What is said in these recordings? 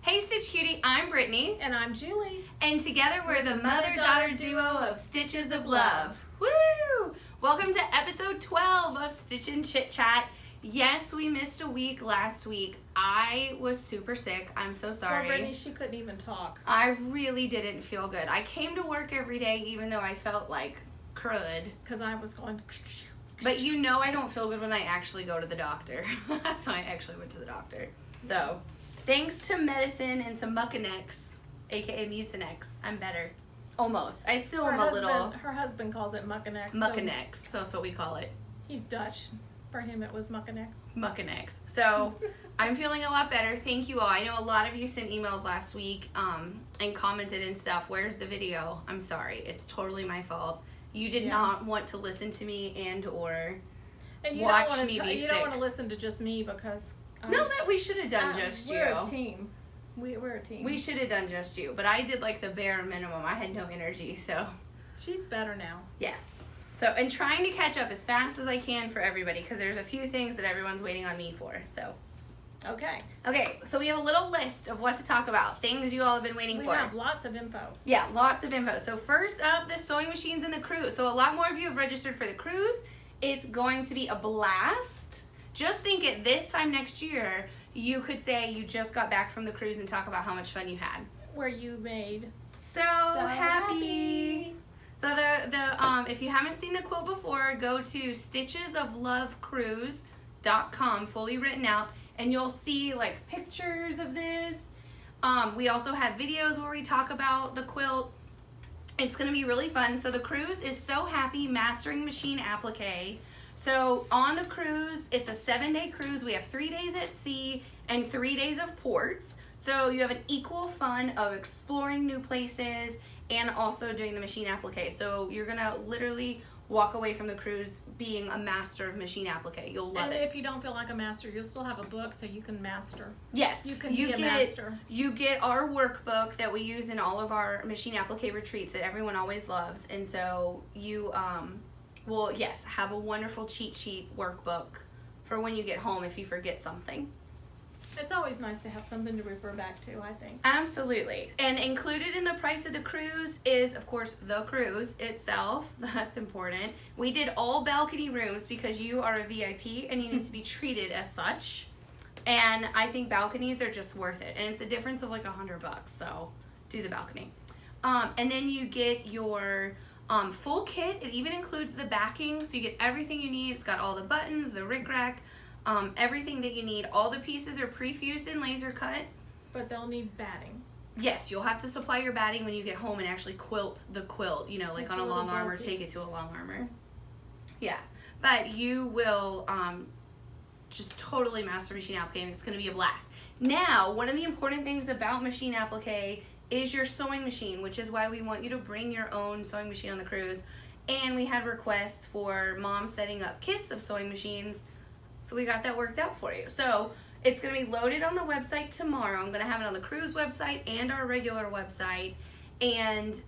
Hey Stitch Cutie, I'm Brittany. And I'm Julie. And together we're the mother-daughter duo of Stitches of Love. Woo! Welcome to episode 12 of Stitch and Chit Chat. Yes, we missed a week last week. I was super sick. I'm so sorry. Poor Brittany, she couldn't even talk. I really didn't feel good. I came to work every day even though I felt like crud. Because I was going... But you know I don't feel good when I actually go to the doctor. So I actually went to the doctor. So, thanks to medicine and some Mucinex, aka Mucinex, I'm better. Almost. I still am a little... Her husband calls it Mucinex. Mucinex, so that's what we call it. He's Dutch. For him it was Mucinex. Mucinex. So, I'm feeling a lot better. Thank you all. I know a lot of you sent emails last week and commented and stuff. Where's the video? I'm sorry. It's totally my fault. You did not want to listen to me and watch me be sick. You don't want to listen to just me because... No, that we should have done just you. We're a team. We're a team. We should have done just you, but I did like the bare minimum. I had no energy, so. She's better now. Yes. So, and trying to catch up as fast as I can for everybody because there's a few things that everyone's waiting on me for, so. Okay. Okay, so we have a little list of what to talk about, things you all have been waiting for. We have lots of info. Yeah, lots of info. So first up, the sewing machines and the cruise. So a lot more of you have registered for the cruise. It's going to be a blast. Just think at this time next year, you could say you just got back from the cruise and talk about how much fun you had. Where you made so happy. So if you haven't seen the quilt before, go to stitchesoflovecruise.com, fully written out, and you'll see like pictures of this. We also have videos where we talk about the quilt. It's going to be really fun. So the cruise is So Happy Mastering Machine Applique. So on the cruise, it's a 7-day cruise. We have 3 days at sea and 3 days of ports. So you have an equal fun of exploring new places and also doing the machine applique. So you're going to literally walk away from the cruise being a master of machine applique. You'll love it. And if you don't feel like a master, you'll still have a book so you can master. Yes. You can be a master. You get our workbook that we use in all of our machine applique retreats that everyone always loves. And so you will, yes, have a wonderful cheat sheet workbook for when you get home if you forget something. It's always nice to have something to refer back to, I think. Absolutely. And included in the price of the cruise is, of course, the cruise itself. That's important. We did all balcony rooms because you are a VIP and you need to be treated as such. And I think balconies are just worth it. And it's a difference of like $100, so do the balcony. And then you get your full kit. It even includes the backing, so you get everything you need. It's got all the buttons, the rickrack, everything that you need. All the pieces are pre-fused and laser cut. But they'll need batting. Yes, you'll have to supply your batting when you get home and actually quilt the quilt, you know, like on a long armor, take it to a long armor. Yeah, but you will just totally master machine applique and it's going to be a blast. Now, one of the important things about machine applique is your sewing machine, which is why we want you to bring your own sewing machine on the cruise. And we had requests for moms setting up kits of sewing machines, so we got that worked out for you. So it's going to be loaded on the website tomorrow. I'm going to have it on the cruise website and our regular website. And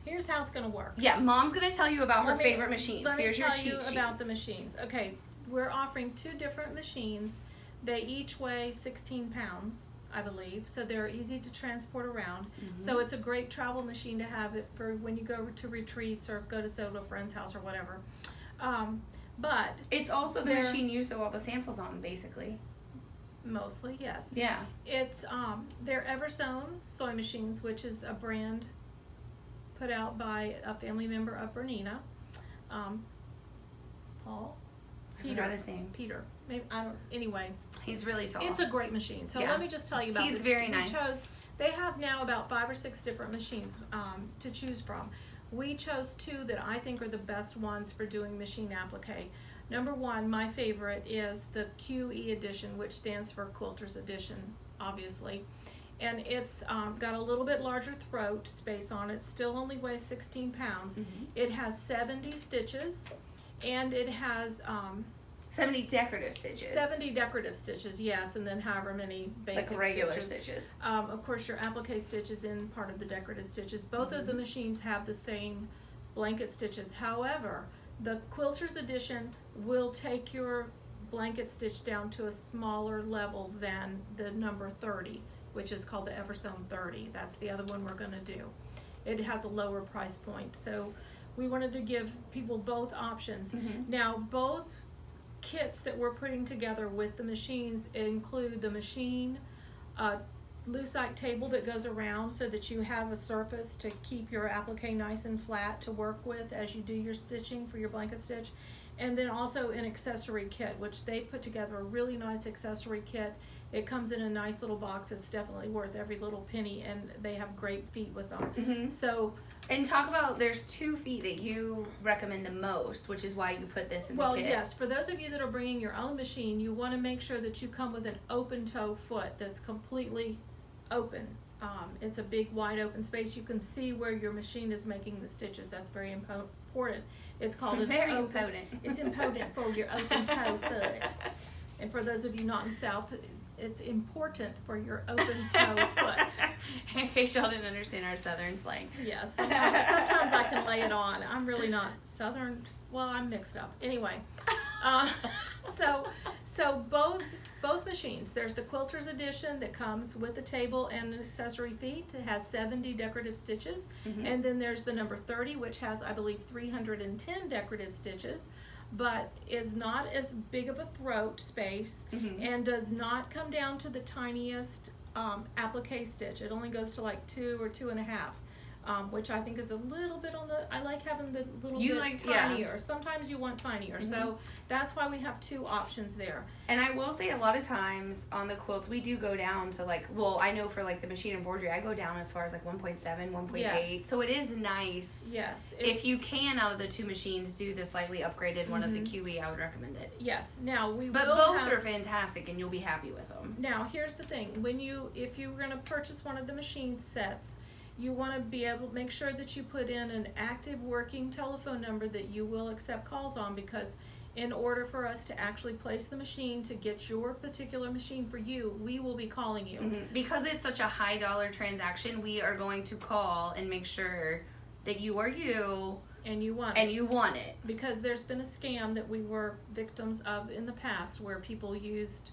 here's how it's going to work. Yeah, Mom's going to tell you about her favorite machines. Here's your cheat sheet. Let me tell you about the machines. Okay, we're offering 2 different machines. They each weigh 16 pounds, I believe, so they're easy to transport around. Mm-hmm. So it's a great travel machine to have it for when you go to retreats or go to sew to a friend's house or whatever. But it's also the machine you sew all the samples on, basically. Mostly, yes. Yeah. It's they're Eversewn sewing machines, which is a brand put out by a family member of Bernina. Paul. Peter. I forgot his name. Peter. Maybe I don't. Anyway. He's really tall. It's a great machine. So let me just tell you about. He's very nice. They have now about 5 or 6 different machines to choose from. We chose 2 that I think are the best ones for doing machine applique. Number 1, my favorite, is the QE edition, which stands for Quilter's Edition, obviously. And it's got a little bit larger throat space on it. Still only weighs 16 pounds. Mm-hmm. It has 70 stitches, and it has 70 decorative stitches. 70 decorative stitches, yes, and then however many basic like regular stitches. Of course, your applique stitch is in part of the decorative stitches. Both of the machines have the same blanket stitches. However, the Quilter's Edition will take your blanket stitch down to a smaller level than the number 30. which is called the Everzone 30. That's the other one we're going to do. It has a lower price point. So we wanted to give people both options. Now, both kits that we're putting together with the machines include the machine, lucite table that goes around so that you have a surface to keep your applique nice and flat to work with as you do your stitching for your blanket stitch. And then also an accessory kit, which they put together a really nice accessory kit. It comes in a nice little box. It's definitely worth every little penny, and they have great feet with them. So, and talk about, there's 2 feet that you recommend the most, which is why you put this in the kit. Well, yes, for those of you that are bringing your own machine, you want to make sure that you come with an open toe foot that's completely open. It's a big wide open space. You can see where your machine is making the stitches. That's very important. It's called It's important for your open toe foot. And for those of you not in the South, it's important for your open toe foot. In case y'all didn't understand our Southern slang. Yes, sometimes I can lay it on. I'm really not Southern. Well, I'm mixed up. Anyway, so both machines. There's the Quilter's Edition that comes with the table and an accessory feet. It has 70 decorative stitches. And then there's the number 30, which has, I believe, 310 decorative stitches, but is not as big of a throat space and does not come down to the tiniest applique stitch. It only goes to like 2 or 2.5. Which I think is a little bit on the, I like having the little bit tinier. Yeah. Sometimes you want tinier. So that's why we have 2 options there. And I will say a lot of times on the quilts, we do go down to like, well, I know for like the machine embroidery, I go down as far as like 1.7, 1.8. Yes. So it is nice. Yes. If you can, out of the 2 machines, do the slightly upgraded one of the QE, I would recommend it. Yes. Now But both are fantastic and you'll be happy with them. Now, here's the thing. If you're going to purchase one of the machine sets, you want to be able to make sure that you put in an active working telephone number that you will accept calls on, because in order for us to actually place the machine to get your particular machine for you, we will be calling you. Because it's such a high dollar transaction, we are going to call and make sure that you are you and you want it. Because there's been a scam that we were victims of in the past where people used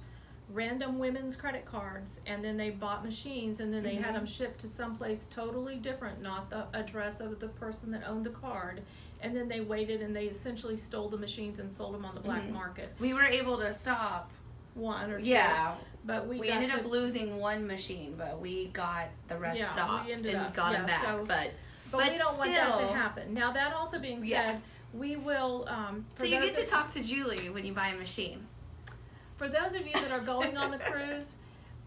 random women's credit cards and then they bought machines and then they had them shipped to someplace totally different, not the address of the person that owned the card, and then they waited and they essentially stole the machines and sold them on the black market. We were able to stop 1 or 2. Yeah, but we ended up losing 1 machine, but we got the rest stopped and got them back. So, but we don't want that to happen. Now, that also being said, we will so you get to talk to Julie when you buy a machine. For those of you that are going on the cruise,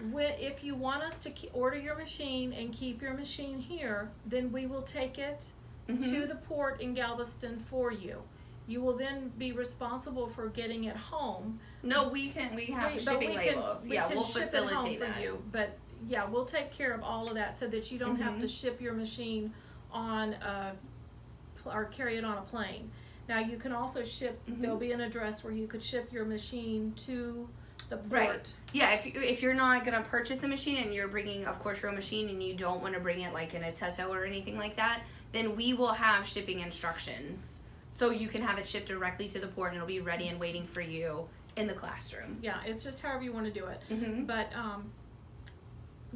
if you want us to order your machine and keep your machine here, then we will take it to the port in Galveston for you. You will then be responsible for getting it home. No, we have shipping labels. We'll facilitate that. For you. But yeah, we'll take care of all of that so that you don't have to ship your machine on or carry it on a plane. Now, you can also ship, there'll be an address where you could ship your machine to the port. Right. Yeah, if you're not going to purchase a machine and you're bringing, of course, your own machine and you don't want to bring it like in a Tetto or anything like that, then we will have shipping instructions. So you can have it shipped directly to the port and it'll be ready and waiting for you in the classroom. Yeah, it's just however you want to do it. But,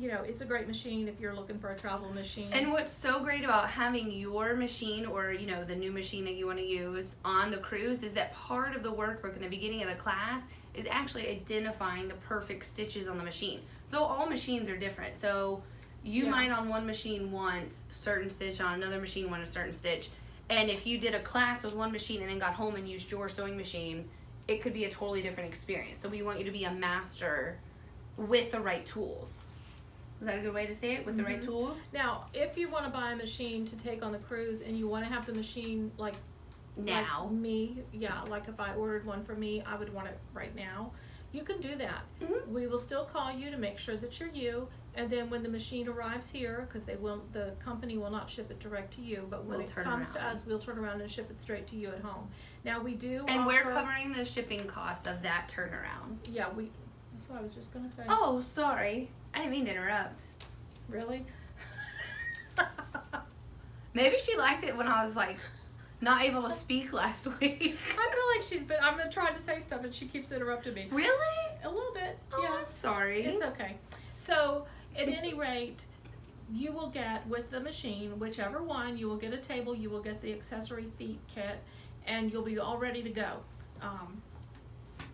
it's a great machine if you're looking for a travel machine. And what's so great about having your machine or, the new machine that you want to use on the cruise is that part of the workbook in the beginning of the class is actually identifying the perfect stitches on the machine. So all machines are different. So you might on one machine want certain stitch, on another machine want a certain stitch. And if you did a class with one machine and then got home and used your sewing machine, it could be a totally different experience. So we want you to be a master with the right tools. Is that a good way to say it? With the right tools? Now, if you want to buy a machine to take on the cruise and you want to have the machine like me, like if I ordered one for me, I would want it right now. You can do that. We will still call you to make sure that you're you, and then when the machine arrives here, because the company will not ship it direct to you, but when it comes to us, we'll turn around and ship it straight to you at home. Now we do, and we're covering the shipping costs of that turnaround. Yeah, that's what I was just gonna say. Oh, sorry. I didn't mean to interrupt. Really? Maybe she liked it when I was like not able to speak last week. I feel like I'm trying to say stuff and she keeps interrupting me. Really? A little bit. Oh, yeah. I'm sorry. It's okay. So at any rate, you will get with the machine, whichever one, you will get a table, you will get the accessory feet kit, and you'll be all ready to go.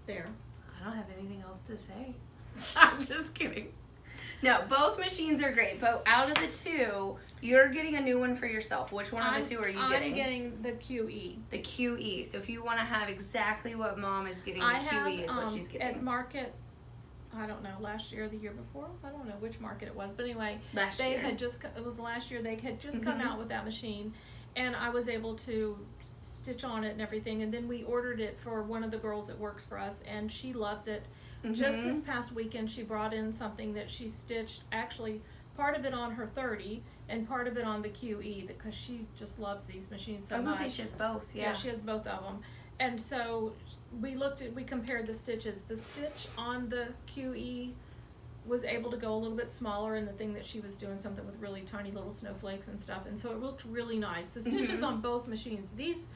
There. I don't have anything else to say. I'm just kidding. No, both machines are great, but out of the two, you're getting a new one for yourself. Which one of the two are you getting? I'm getting the QE. The QE. So if you want to have exactly what Mom is getting, the QE is what she's getting. At Market, I don't know, last year or the year before, I don't know which market it was, but anyway, it was last year, they had just come out with that machine, and I was able to stitch on it and everything, and then we ordered it for one of the girls that works for us, and she loves it. Just this past weekend, she brought in something that she stitched, actually part of it on her 30 and part of it on the QE, because she just loves these machines so much. I was going to say she has both. Yeah, she has both of them. And so we compared the stitches. The stitch on the QE was able to go a little bit smaller in the thing that she was doing, something with really tiny little snowflakes and stuff, and so it looked really nice. The stitches on both machines, these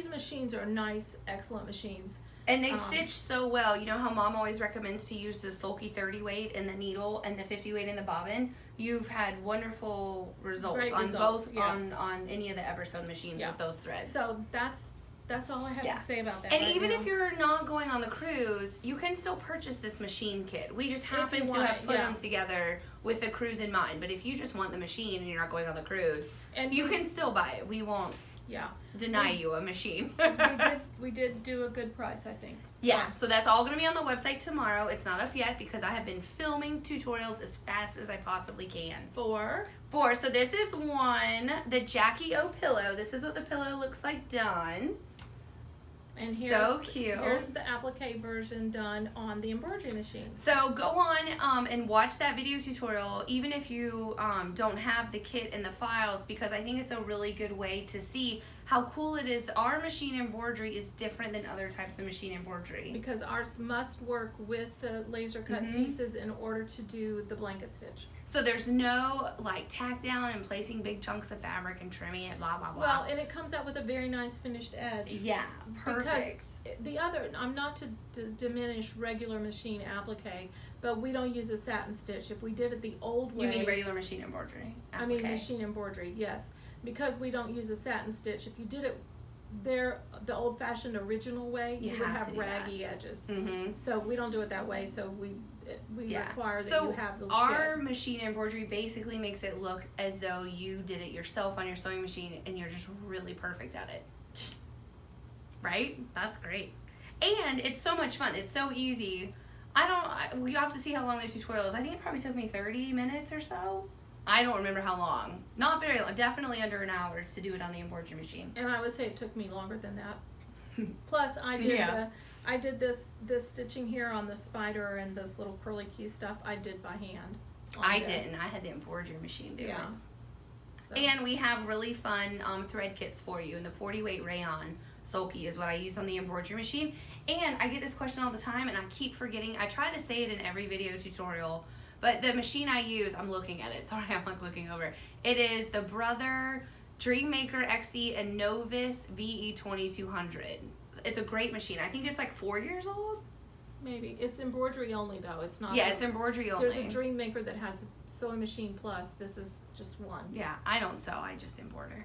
machines are nice, excellent machines. And they stitch so well. You know how Mom always recommends to use the sulky 30 weight in the needle and the 50 weight in the bobbin? You've had wonderful results on both, on any of the Eversewed machines with those threads. So that's all I have to say about that. And even if you're not going on the cruise, you can still purchase this machine kit. We just happen to have put them together with the cruise in mind. But if you just want the machine and you're not going on the cruise, and you can still buy it. We won't deny you a machine. we did do a good price, I think. Yeah, so that's all going to be on the website tomorrow. It's not up yet because I have been filming tutorials as fast as I possibly can. For? So this is one, the Jackie O pillow. This is what the pillow looks like done. And so cute. Here's the applique version done on the embroidery machine. So go on and watch that video tutorial, even if you don't have the kit and the files, because I think it's a really good way to see how cool it is. Our machine embroidery is different than other types of machine embroidery. Because ours must work with the laser cut pieces in order to do the blanket stitch. So there's no like tack down and placing big chunks of fabric and trimming it, blah, blah, blah. Well, and it comes out with a very nice finished edge. Yeah, perfect. Because I'm not to diminish regular machine applique, but we don't use a satin stitch. If we did it the old way. You mean regular machine embroidery? I mean machine embroidery, yes. Because we don't use a satin stitch, if you did it the old-fashioned original way, you would have raggy edges. So we don't do it that way, so we require that you have the our machine embroidery basically makes it look as though you did it yourself on your sewing machine and you're just really perfect at it. Right? That's great. And it's so much fun. It's so easy. You have to see how long the tutorial is. I think it probably took me 30 minutes or so. I don't remember how long. Not very long. Definitely under an hour to do it on the embroidery machine. And I would say it took me longer than that. Plus, I did this stitching here on the spider and this little curly Q stuff. I did by hand. I didn't. I had the embroidery machine do it. So. And we have really fun thread kits for you. And the 40 weight rayon sulky is what I use on the embroidery machine. And I get this question all the time, and I keep forgetting. I try to say it in every video tutorial. But the machine I use, I'm looking at it. Sorry, I'm like looking over. It is the Brother Dreammaker XE and Novus VE 2200. It's a great machine. I think it's like 4 years old. Maybe. It's embroidery only though. It's not. Yeah, it's embroidery only. There's a Dreammaker that has sewing machine plus. This is just one. Yeah, I don't sew. I just embroider.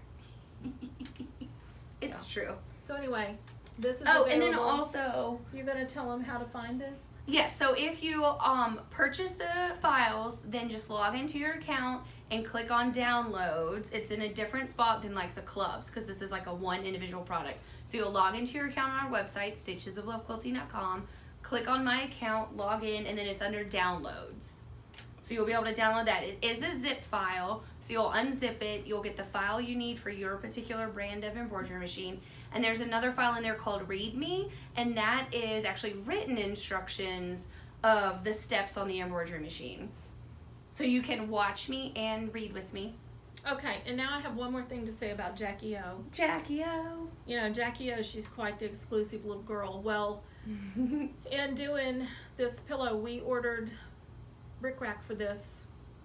It's true. So anyway, this is available. And then also, you're gonna tell them how to find this? Yes, so if you purchase the files, then just log into your account and click on downloads. It's in a different spot than like the clubs, because this is like a one individual product. So you'll log into your account on our website, stitchesoflovequilting.com, click on my account, log in, and then it's under downloads. So you'll be able to download that. It is a zip file, so you'll unzip it. You'll get the file you need for your particular brand of embroidery machine. And there's another file in there called README, and that is actually written instructions of the steps on the embroidery machine. So you can watch me and read with me. Okay, and now I have one more thing to say about Jackie O. Jackie O. You know, Jackie O, she's quite the exclusive little girl. Well, in doing this pillow, we ordered rickrack for this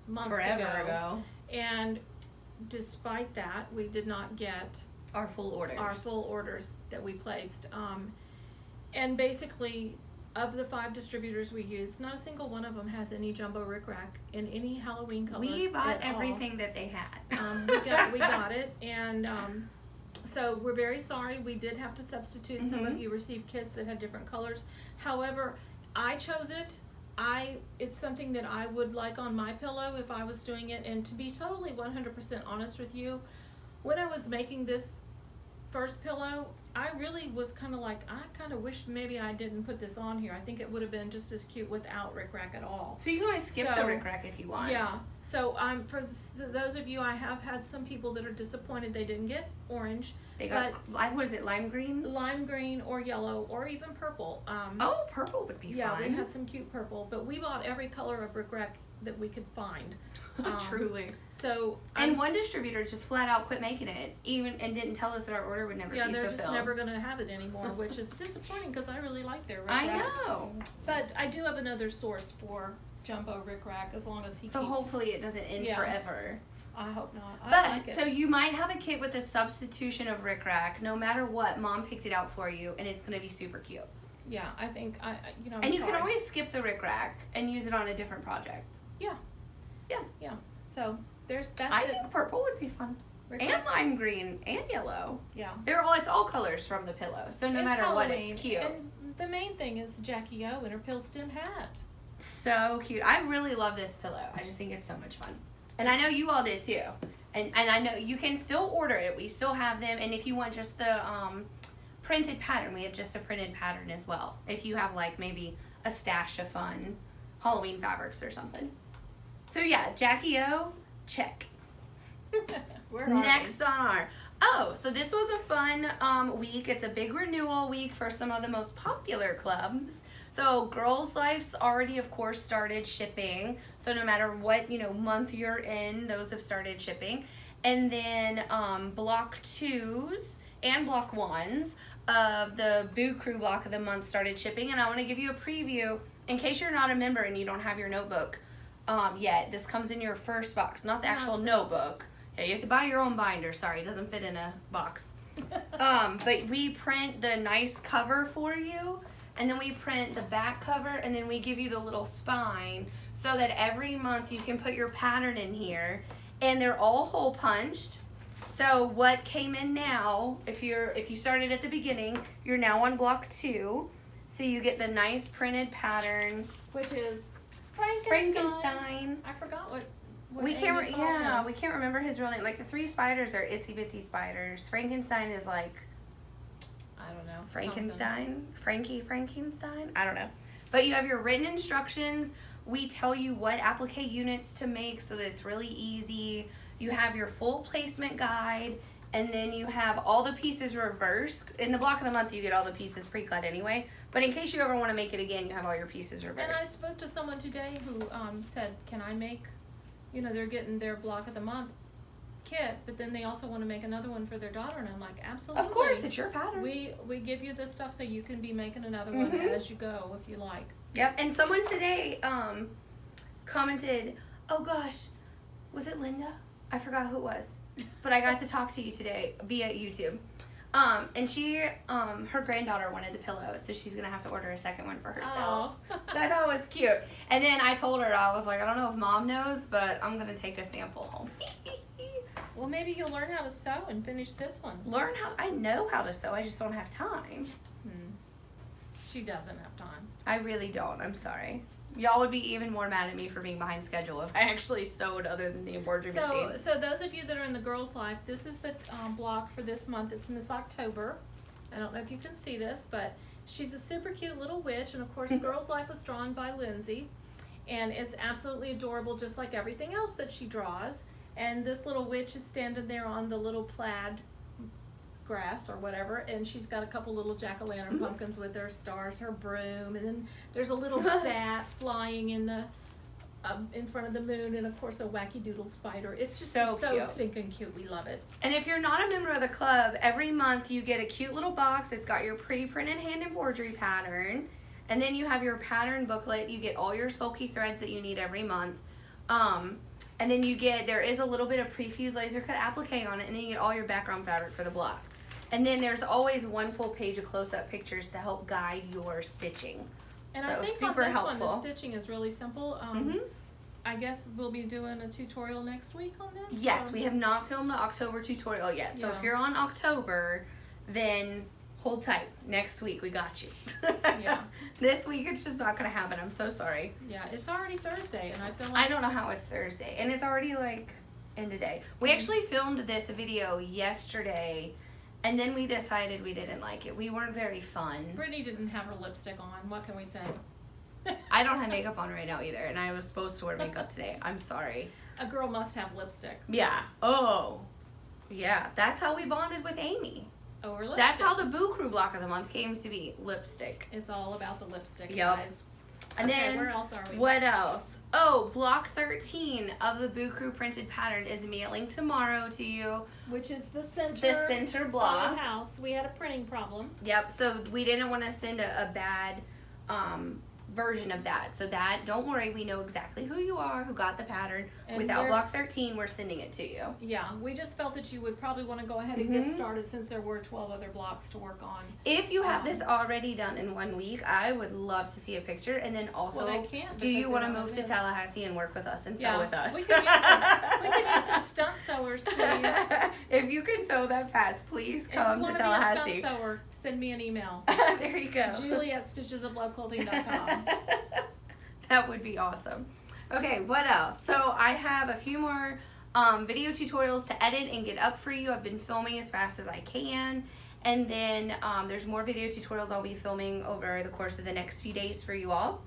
months ago. And despite that, we did not get our full orders. Our full orders that we placed. And basically, of the 5 distributors we use, not a single one of them has any jumbo rickrack in any Halloween colors. We bought everything that they had. We got it, and so we're very sorry. We did have to substitute. Some of you received kits that had different colors. However, I chose it. It's something that I would like on my pillow if I was doing it. And to be totally 100% honest with you, when I was making this first pillow, I really was kind of like, I kind of wished maybe I didn't put this on here. I think it would have been just as cute without rickrack at all. So you can always skip the rickrack if you want. Yeah. So for those of you, I have had some people that are disappointed they didn't get orange. They got, what is it, lime green? Lime green or yellow or even purple. Purple would be fine. Yeah, we had some cute purple, but we bought every color of rickrack that we could find. Truly. So one distributor just flat out quit making it, and didn't tell us that our order would never be fulfilled. Yeah, they're just never going to have it anymore, which is disappointing because I really like their rickrack. I know. But I do have another source for jumbo rickrack as long as he keeps. So hopefully it doesn't end forever. I hope not. But like it. So you might have a kit with a substitution of rickrack. No matter what, Mom picked it out for you, and it's going to be super cute. Yeah, I think And you can always skip the rickrack and use it on a different project. Yeah. Yeah. Yeah. So that's I think purple would be fun. And lime green and yellow. Yeah. It's all colors from the pillow. So no matter what, it's cute. And the main thing is Jackie O and her pill stem hat. So cute. I really love this pillow. I just think it's so much fun. And I know you all did too. And I know you can still order it. We still have them. And if you want just the printed pattern, we have just a printed pattern as well. If you have like maybe a stash of fun Halloween fabrics or something. So yeah, Jackie O, check. Next on our, so this was a fun week. It's a big renewal week for some of the most popular clubs. So Girls Life's already, of course, started shipping. So no matter what, month you're in, those have started shipping. And then Block 2s and Block 1s of the Boo Crew Block of the Month started shipping. And I want to give you a preview in case you're not a member and you don't have your notebook yet. This comes in your first box, not the actual notebook. Yeah, you have to buy your own binder. Sorry, it doesn't fit in a box. But we print the nice cover for you. And then we print the back cover, and then we give you the little spine so that every month you can put your pattern in here. And they're all hole punched. So what came in now, if you started at the beginning, you're now on Block 2. So you get the nice printed pattern, which is Frankenstein. I forgot what we can't remember his real name. Like the 3 spiders are itsy bitsy spiders. Frankenstein is like, I don't know. Frankenstein? Frankenstein? I don't know. But you have your written instructions. We tell you what applique units to make so that it's really easy. You have your full placement guide. And then you have all the pieces reversed. In the Block of the Month, you get all the pieces pre-cut anyway. But in case you ever want to make it again, you have all your pieces reversed. And I spoke to someone today who said, can I make, they're getting their Block of the Month kit, but then they also want to make another one for their daughter, and I'm like, absolutely. Of course, it's your pattern. We give you this stuff so you can be making another one as you go if you like. Yep. And someone today commented, oh gosh, was it Linda? I forgot who it was, but I got to talk to you today via YouTube. And she, her granddaughter wanted the pillow, so she's gonna have to order a second one for herself. Which I thought was cute. And then I told her, I was like, I don't know if Mom knows, but I'm gonna take a sample home. Well, maybe you'll learn how to sew and finish this one. I know how to sew, I just don't have time. She doesn't have time. I really don't, I'm sorry. Y'all would be even more mad at me for being behind schedule if I actually sewed other than the embroidery machine. So those of you that are in the Girls Life, this is the block for this month. It's Miss October. I don't know if you can see this, but she's a super cute little witch. And, of course, Girls Life was drawn by Lindsay. And it's absolutely adorable, just like everything else that she draws. And this little witch is standing there on the little plaid grass or whatever, and she's got a couple little jack-o'-lantern pumpkins with her stars, her broom, and then there's a little bat flying in the in front of the moon, and of course a wacky doodle spider. It's just so stinking cute. We love it. And if you're not a member of the club, every month you get a cute little box. It's got your pre-printed hand embroidery pattern, and then you have your pattern booklet. You get all your sulky threads that you need every month. And then there is a little bit of pre-fused laser cut applique on it, and then you get all your background fabric for the block. And then there's always one full page of close-up pictures to help guide your stitching And so I think super on this helpful. one, the stitching is really simple. I guess we'll be doing a tutorial next week on this? Yes, we have not filmed the October tutorial yet. So if you're on October, then hold tight. Next week, we got you. Yeah. This week, it's just not going to happen. I'm so sorry. Yeah, it's already Thursday, and I feel like... I don't know how it's Thursday. And it's already, like, end of day. We actually filmed this video yesterday, and then we decided we didn't like it. We weren't very fun. Brittany didn't have her lipstick on. What can we say? I don't have makeup on right now either, and I was supposed to wear makeup today. I'm sorry. A girl must have lipstick. Yeah. Oh. Yeah. That's how we bonded with Amy. Over lipstick. That's how the Boo Crew block of the month came to be. Lipstick. It's all about the lipstick, Yep. guys. And okay, then, where else are we? What else? Oh, block 13 of the Boo Crew printed pattern is mailing tomorrow to you. Which is the center. The center block. Of the house. We had a printing problem. Yep. So we didn't want to send a bad version of that. So that, don't worry, we know exactly who you are, who got the pattern. And without block 13, we're sending it to you. Yeah, we just felt that you would probably want to go ahead and get started since there were 12 other blocks to work on. If you have this already done in 1 week, I would love to see a picture. And then also, well, they can't do you want to because move to Tallahassee and work with us and sew yeah, with us? we could use some stunt sewers, please. If you can sew that fast, please come to If you Tallahassee. want to be a stunt sewer, send me an email. There you go. Julie at stitchesofloveclothing.com. That would be awesome. Okay, what else? So I have a few more video tutorials to edit and get up for you. I've been filming as fast as I can. And then there's more video tutorials I'll be filming over the course of the next few days for you all.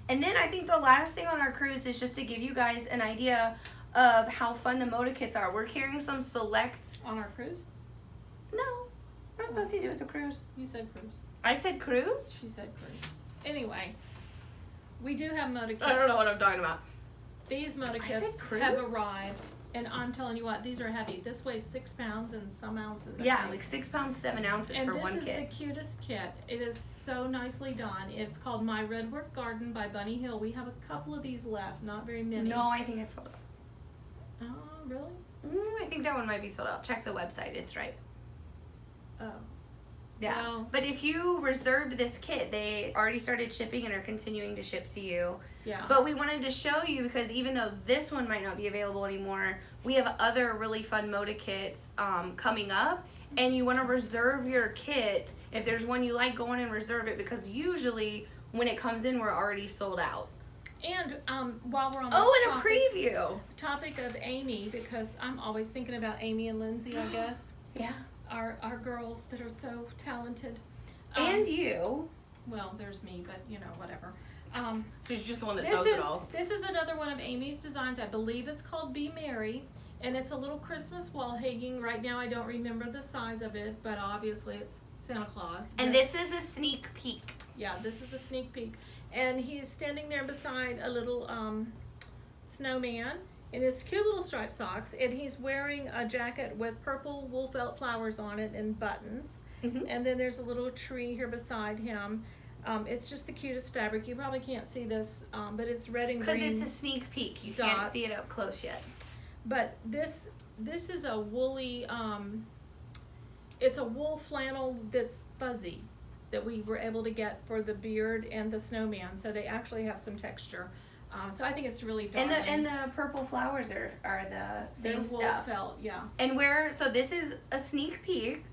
And then I think the last thing on our cruise is just to give you guys an idea of how fun the Moda kits are. We're carrying some select... On our cruise? No, that has nothing to do with the cruise. You said cruise. I said cruise? She said cruise. Anyway, we do have Moda kits. I don't know what I'm talking about. These Moda kits have arrived, and I'm telling you what, these are heavy. This weighs 6 pounds and some ounces. Yeah, like 6 pounds, 7 ounces for one kit. And this is the cutest kit. It is so nicely done. It's called My Redwork Garden by Bunny Hill. We have a couple of these left, not very many. No, I think it's sold out. Oh, really? I think that one might be sold out. Check the website. It's right. Oh. Yeah. Well, but if you reserved this kit, they already started shipping and are continuing to ship to you. yeah. But we wanted to show you because even though this one might not be available anymore, we have other really fun Moda kits coming up. And you want to reserve your kit. If there's one you like, go on and reserve it because usually when it comes in, we're already sold out. And while we're on and a preview. Topic of Amy, because I'm always thinking about Amy and Lindsay, I guess. Yeah. Our girls that are so talented. And you. Well, there's me, but you know, whatever. She's just the one that sells it all. This is another one of Amy's designs. I believe it's called Be Merry, and it's a little Christmas wall hanging. Right now I don't remember the size of it, but obviously it's Santa Claus. And this is a sneak peek. Yeah, this is a sneak peek. And he's standing there beside a little snowman in his cute little striped socks, and he's wearing a jacket with purple wool felt flowers on it and buttons. And then there's a little tree here beside him. It's just the cutest fabric. You probably can't see this, but it's red and green. Because it's a sneak peek. You can't see it up close yet. But this is a woolly, it's a wool flannel that's fuzzy that we were able to get for the beard and the snowman. So they actually have some texture. So I think it's really darling. And the purple flowers are the same wool stuff. felt, yeah. And so this is a sneak peek.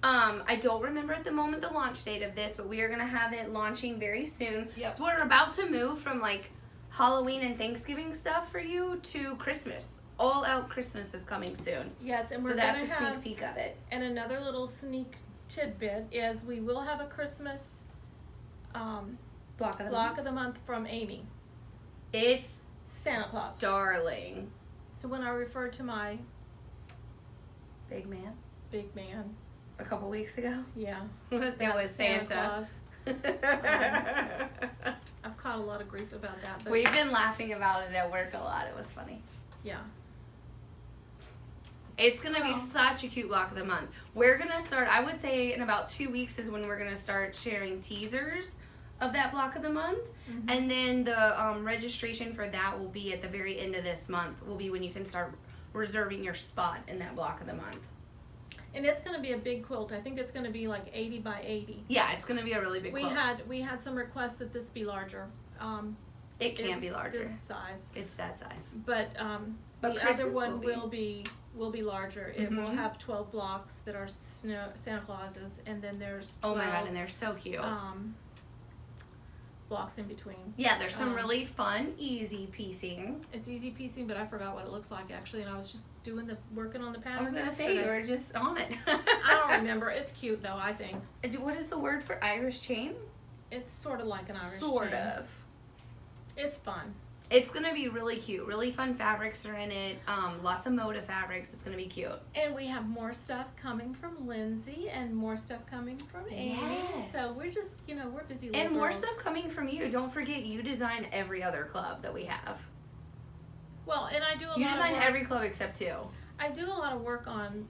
I don't remember at the moment the launch date of this, but we are going to have it launching very soon. Yep. So we're about to move from like Halloween and Thanksgiving stuff for you to Christmas. All out Christmas is coming soon. Yes, and So we're that's going to a have, sneak peek of it. and another little sneak tidbit is we will have a Christmas Block block of the month from Amy. It's Santa Claus. darling. So when I referred to my Big man. big man, A couple weeks ago. yeah, It was Santa Santa. Claus. I've caught a lot of grief about that, but We've been laughing about it at work a lot. It was funny. yeah. It's going to be such a cute block of the month. We're going to start, I would say in about 2 weeks is when we're going to start sharing teasers of that block of the month. And then the registration for that will be at the very end of this month. Will be when you can start reserving your spot in that block of the month. And it's going to be a big quilt. I think it's going to be like 80 by 80. Yeah, it's going to be a really big quilt. We had some requests that this be larger. It can be larger. This size. It's that size. But the Christmas other one will be larger. It will have 12 blocks that are Santa Clauses, and then there's 12, oh my god, and they're so cute. Blocks in between. Yeah, there's some really fun, easy piecing. It's easy piecing, but I forgot what it looks like actually, and I was just working on the pattern. I was gonna say you were just on it. I don't remember. It's cute though, I think. What is the word for Irish chain? It's sort of like an Irish Sort chain. of. It's fun. It's gonna be really cute. Really fun fabrics are in it. Lots of motive fabrics. It's gonna be cute. And we have more stuff coming from Lindsay and more stuff coming from Amy. Yes. So we're just, we're busy little And more girls. stuff coming from you. Don't forget, you design every other club that we have. Well, and I do a lot You of design work. every club except two. I do a lot of work on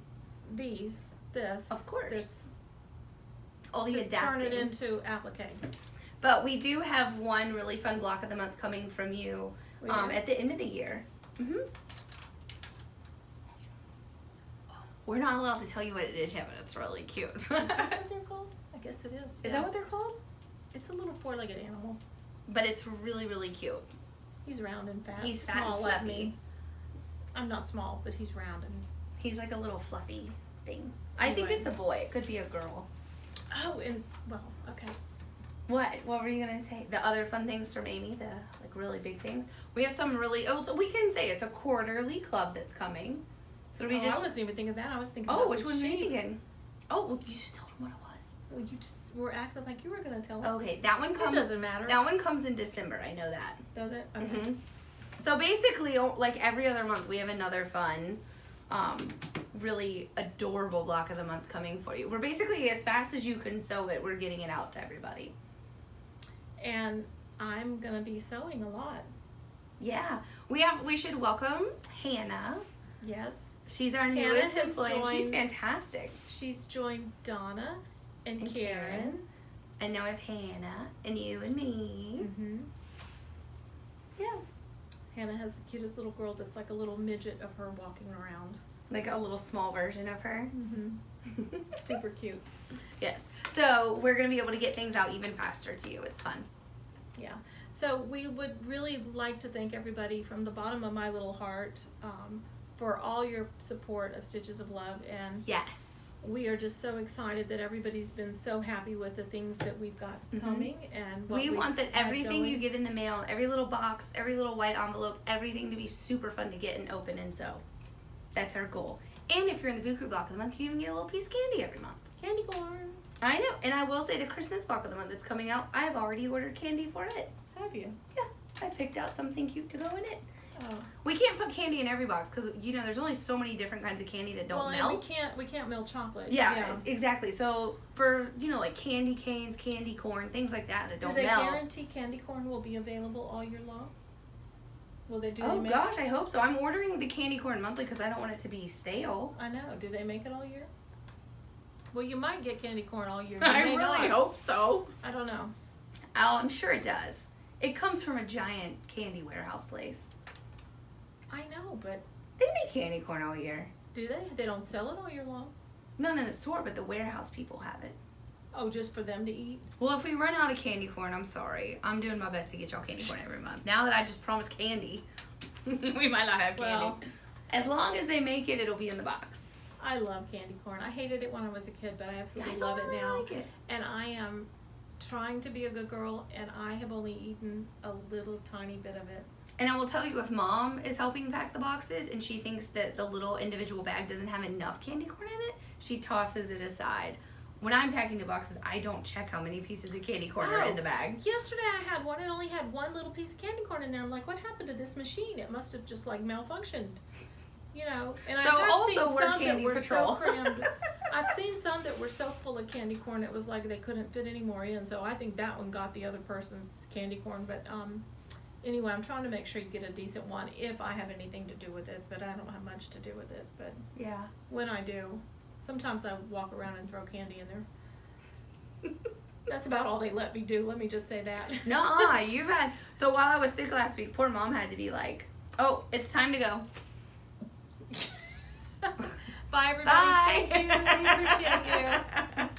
this. Of course. This, All the to adapting. turn it into applique. But we do have one really fun block of the month coming from you at the end of the year. We're not allowed to tell you what it is yet, but it's really cute. Is that what they're called? I guess it is. Is that what they're called? It's a little four-legged animal. But it's really, really cute. He's round and fat. He's fat small and like fluffy. me. I'm not small, but he's round and. He's like a little fluffy thing. I think it's a boy. It could be a girl. Oh, and well, okay. What? What were you gonna say? The other fun things from Amy, the like really big things. We have some really. Oh, so we can say it's a quarterly club that's coming. So it'll be just. I wasn't even thinking that. I was thinking. Oh, which one were you thinking? Oh, well, you just told him what it was. Well, you just were acting like you were gonna tell him. Okay, that one comes. It doesn't matter. That one comes in December. I know that. Does it? Okay. So basically, like every other month, we have another fun, really adorable block of the month coming for you. We're basically, as fast as you can sew it, we're getting it out to everybody. And I'm gonna be sewing a lot. Yeah, we should welcome Hannah. Yes. She's our Hannah newest has employee. And she's joined- fantastic. She's joined Donna and And Karen. And now we have Hannah and you and me. Mm-hmm. Yeah. Hannah has the cutest little girl that's like a little midget of her walking around. Like a little small version of her. Mm-hmm. Super cute. Yes. So we're going to be able to get things out even faster to you. It's fun. Yeah. So we would really like to thank everybody from the bottom of my little heart for all your support of Stitches of Love. And Yes. we are just so excited that everybody's been so happy with the things that we've got coming. And what We we've want that had everything going. you get in the mail, every little box, every little white envelope, everything to be super fun to get and open and sew. That's our goal. And if you're in the Buku block of the month, you even get a little piece of candy every month. Candy corn. I know. And I will say the Christmas block of the month that's coming out, I've already ordered candy for it. Have you? Yeah. I picked out something cute to go in it. Oh. We can't put candy in every box because, there's only so many different kinds of candy that don't melt. And we can't melt chocolate. Yeah, exactly. So for, like candy canes, candy corn, things like that don't Do they melt. guarantee candy corn will be available all year long? Will they Oh gosh, I hope so. I'm ordering the candy corn monthly because I don't want it to be stale. I know. Do they make it all year? Well, you might get candy corn all year. I You may really not. hope so. I don't know. Oh, I'm sure it does. It comes from a giant candy warehouse place. I know, but They make candy corn all year. do they? They don't sell it all year long? Not in the store, but the warehouse people have it. Oh, just for them to eat? Well, if we run out of candy corn, I'm sorry. I'm doing my best to get y'all candy corn every month. Now that I just promised candy, we might not have candy. Well, as long as they make it, it'll be in the box. I love candy corn. I hated it when I was a kid, but I absolutely I love don't it really now. like it. And I am trying to be a good girl, and I have only eaten a little tiny bit of it. And I will tell you, if Mom is helping pack the boxes and she thinks that the little individual bag doesn't have enough candy corn in it, she tosses it aside. When I'm packing the boxes, I don't check how many pieces of candy corn are in the bag. Yesterday I had one and only had one little piece of candy corn in there. I'm like, what happened to this machine? It must have just like malfunctioned. And So I've also seen we're some that Candy were Patrol. so crammed. I've seen some that were so full of candy corn it was like they couldn't fit any more in. So I think that one got the other person's candy corn. But anyway, I'm trying to make sure you get a decent one if I have anything to do with it. But I don't have much to do with it. But Yeah. when I do, sometimes I walk around and throw candy in there. That's about all they let me do. Let me just say that. Nuh-uh, you've had... So while I was sick last week, poor Mom had to be like, oh, it's time to go. Bye, everybody. Bye. Thank you. We appreciate you.